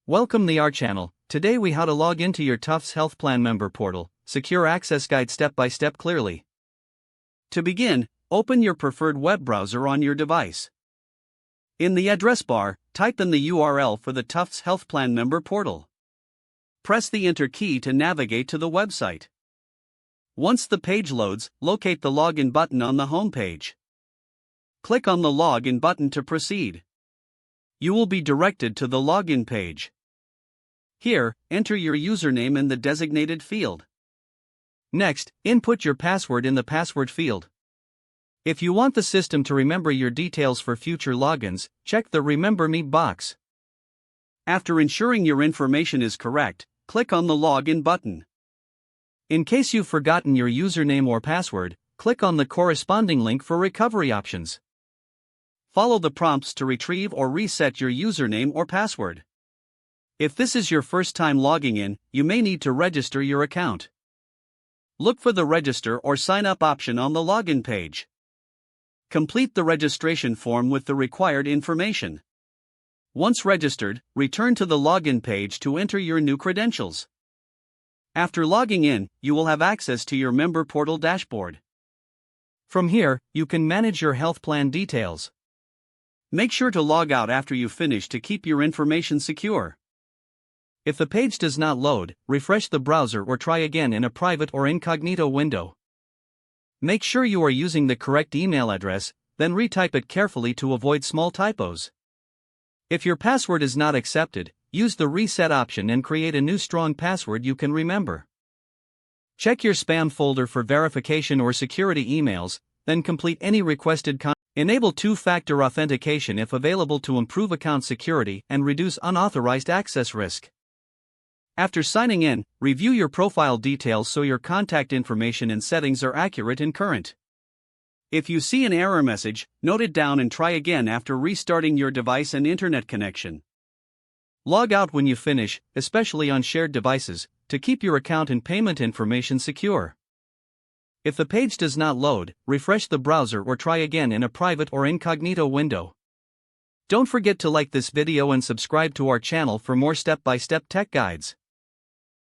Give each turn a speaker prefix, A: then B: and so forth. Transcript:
A: Welcome to our channel. Today we how to log into your Tufts Health Plan member portal, secure access guide step by step clearly. To begin, open your preferred web browser on your device. In the address bar, type in the URL for the Tufts Health Plan member portal. Press the Enter key to navigate to the website. Once the page loads, locate the Login button on the home page. Click on the Login button to proceed. You will be directed to the Login page. Here, enter your username in the designated field. Next, input your password in the password field. If you want the system to remember your details for future logins, check the Remember Me box. After ensuring your information is correct, click on the Login button. In case you've forgotten your username or password, click on the corresponding link for recovery options. Follow the prompts to retrieve or reset your username or password. If this is your first time logging in, you may need to register your account. Look for the Register or Sign Up option on the login page. Complete the registration form with the required information. Once registered, return to the login page to enter your new credentials. After logging in, you will have access to your member portal dashboard. From here, you can manage your health plan details. Make sure to log out after you finish to keep your information secure. If the page does not load, refresh the browser or try again in a private or incognito window. Make sure you are using the correct email address, then retype it carefully to avoid small typos. If your password is not accepted, use the reset option and create a new strong password you can remember. Check your spam folder for verification or security emails, then complete any requested content. Enable two-factor authentication if available to improve account security and reduce unauthorized access risk. After signing in, review your profile details so your contact information and settings are accurate and current. If you see an error message, note it down and try again after restarting your device and internet connection. Log out when you finish, especially on shared devices, to keep your account and payment information secure. If the page does not load, refresh the browser or try again in a private or incognito window. Don't forget to like this video and subscribe to our channel for more step-by-step tech guides.